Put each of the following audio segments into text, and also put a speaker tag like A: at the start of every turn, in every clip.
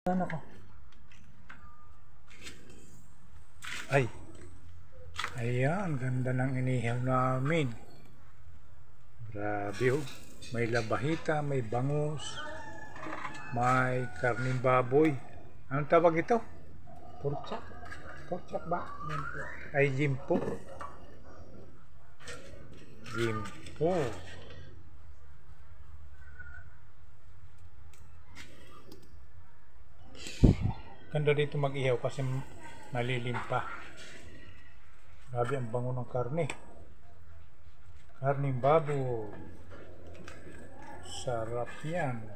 A: Ano ko?
B: Ay, ayan, ganda ng inihaw namin. Grabe oh. May labahita, may bangus, may karning baboy. Anong tawag ito?
A: Porkchop.
B: Pork ba? Ay, jimpo. Jimpo. Ganda dito mag-ihaw kasi malilim pa. Grabe ang bango ng karne. Karning baboy. Sarap yan.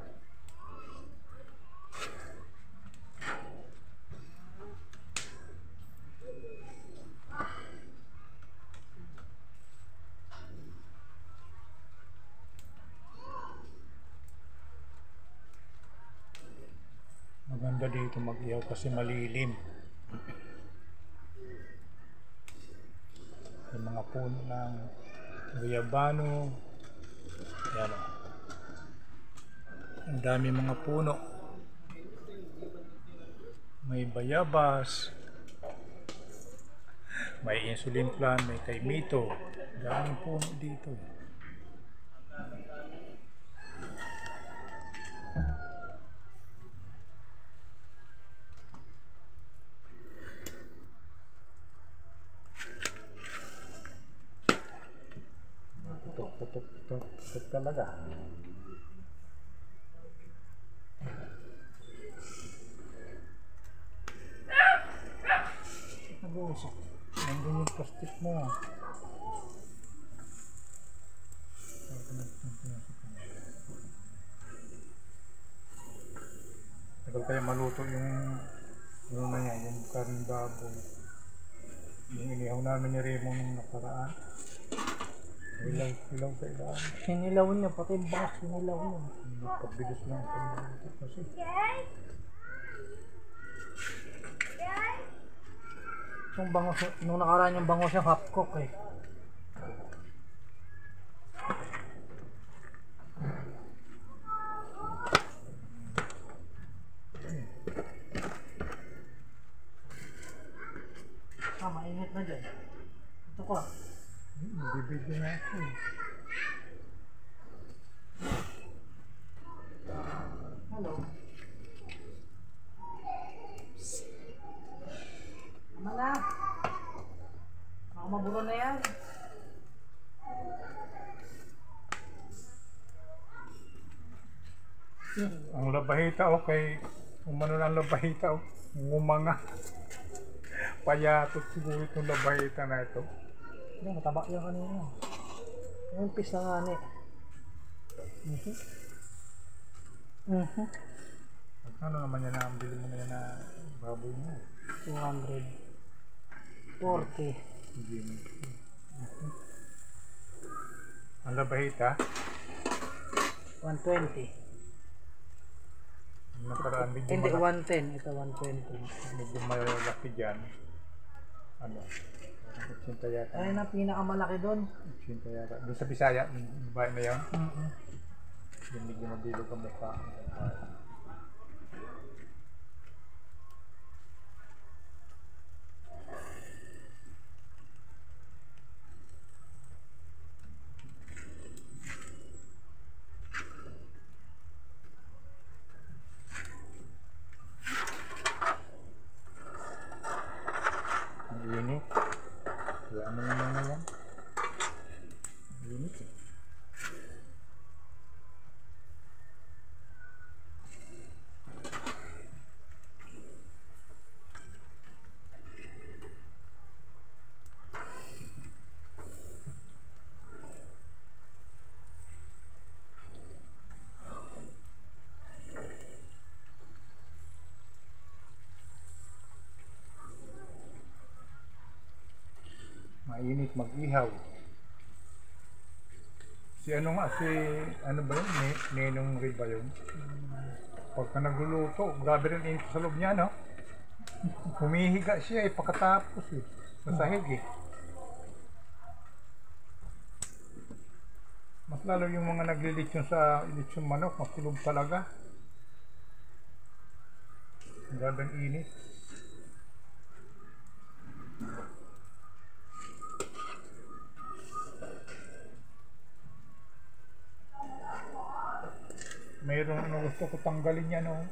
B: Maganda dito mag-ihaw kasi malilim. Yung mga puno ng guyabano. Yan o. Ang dami mga puno. May bayabas. May insulin plant, may kaimito. Daming puno dito. Putok talaga. Nag-uusap. Nandun yung plastic mo. Tagal kaya maluto yung na yan, yung karning baboy. Yung inihaw namin ni Raymond nung nakaraan. Ilaw kailangan.
A: Sinilaw niya, pati yung bangus sinilaw niya.
B: Pagbilis lang pagbilis kasi.
A: Yung bangus, nung nakaraan yung bangus yung half cook eh. Mainit na dyan. Ito ko.
B: Bibigyan na ako.
A: Hello. Tama na. Baka mabulo na yan.
B: Ang labahita okay. Umano ng labahita ngumanga. Payatot siguro itong labahita na ito.
A: Yan, mataba yan kanina. Yung pis na nga ni.
B: Ano naman yan na ang bili mo na yan na baboy mo?
A: 240.
B: Hindi mo. Ang labahita?
A: 120.
B: Nakaraan medyo
A: Hindi,
B: malaki.
A: 110. Ito 120.
B: Medyo malaki dyan. Ano? 80 yata.
A: Ay na, pinakamalaki doon.
B: 80 yata. Doon sa Bisaya, yung bahay na yun. Yung medyo mabilog ang mukha. Init. Kaya ano naman na yan? Init eh. Mainit mag-ihaw. Si ano ba yun? Nenong Ray ba yun? Pagka nagluluto, grabe rin init sa loob niya, no? Humihiga siya eh, pagkatapos eh. Sa sahig eh. Mas lalo yung mga naglilitsyon sa litsyon manok, makulog talaga. Grabe ang init. Mayroon ano gusto ko tanggalin yan, oh.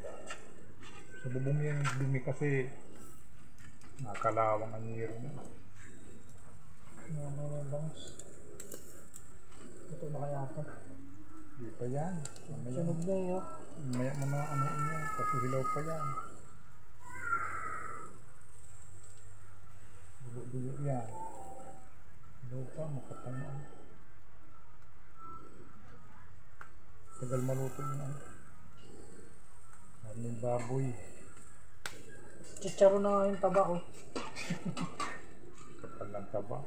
B: Sa bubong yan yung dumi kasi nakalawang ang yero na.
A: May bangus. Ito na kaya ito.
B: Di pa yan.
A: Sunog na yun.
B: Maya mo na ano yan. Kasi hilaw pa yan. Dulo-dulo yan. Hilaw pa, makatangaan. Tagal maluto yun, ano. Maraming baboy.
A: Chicharo na nga yung taba ko.
B: Kapal ng taba.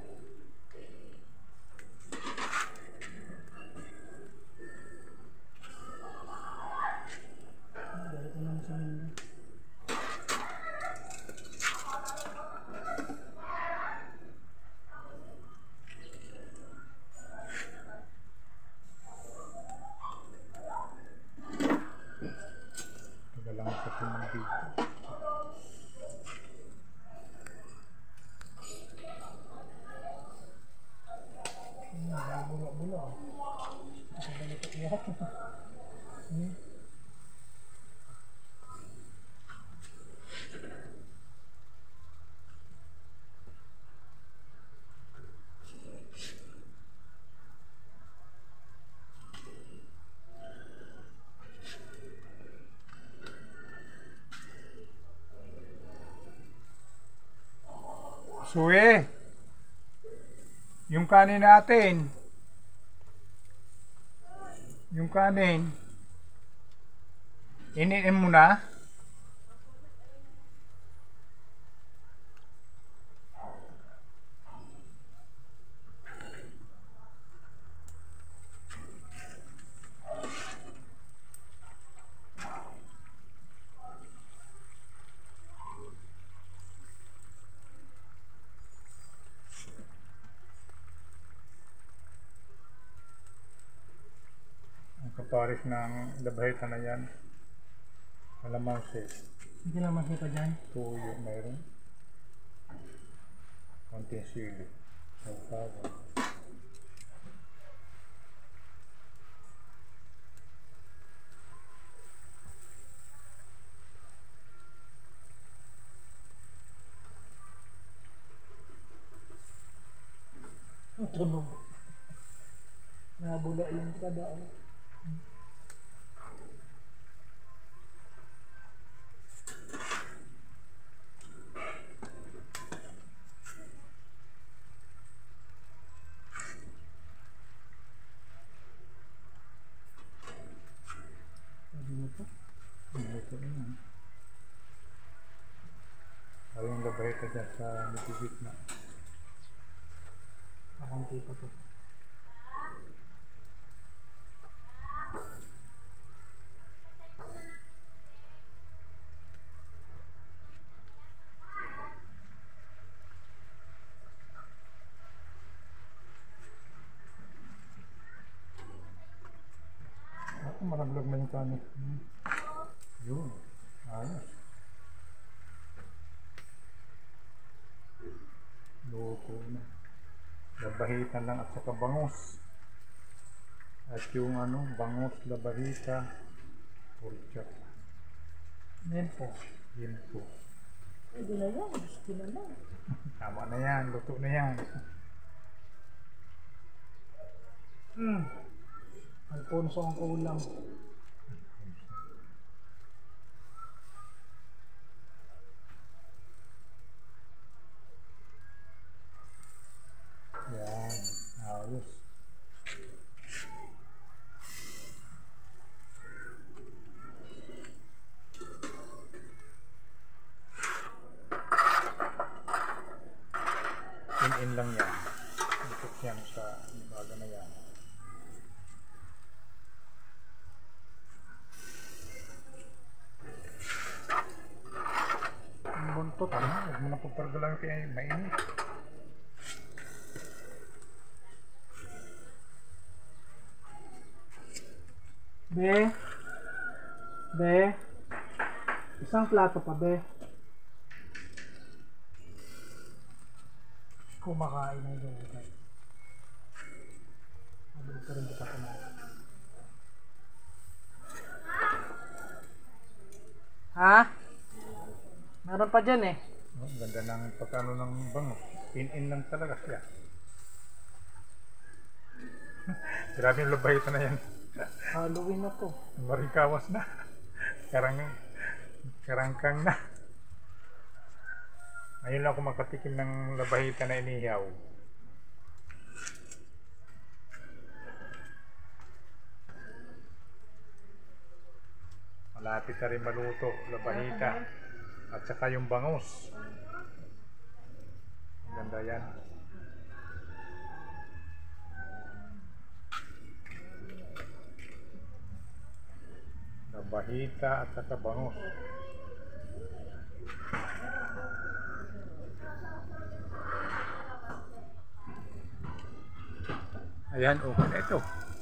A: Balik na naman sa mga.
B: Tagal lang sa tumang dito.
A: Bula-bula. Kasi balikat niya.
B: Suwe! Yung kanin natin. Yung kanin. Iniin mo na? Kaparis ng labahita na yan. Kalamansi.
A: Hindi lang makita dyan.
B: Tuyo mayroon. Konting sili. Sasawa.
A: Ang tunog. Nabula yung kada.
B: Ito yun. Ay, yung labahita dyan sa nitibit na.
A: Kakunti pa to.
B: Ako, maraglag na yung kanin. Yun. Ayos. Luto na. Labahitan lang at saka bangus. At yung ano, bangus, labahita, pork.
A: Ayan po.
B: Yun po.
A: Pwede na yan. Gusto na lang.
B: Tama na yan. Luto na yan.
A: Alfonso ang kulang.
B: Yan. Ayos. In lang yan. Ikot yan sa baga na yan. Ang buntot, ano? Huwag mo na pagpargalan kaya mainit.
A: Be. Be. Isang plato pa, be. Kumakain ng gulay. Mabilis ka rin kita kumain. Ha? Meron pa dyan eh.
B: Oh, ganda ng pagkano ng bango. In lang talaga siya. Grabe yung labahita na yan.
A: Halloween na to.
B: Marikawas na. Karangkang na. Ngayon lang ako makatikim ng labahita na inihaw. Malapit na rin maluto, labahita. At saka yung bangus. Ang ganda yan. Labahita at saka bangus. Ayan, okay na ito.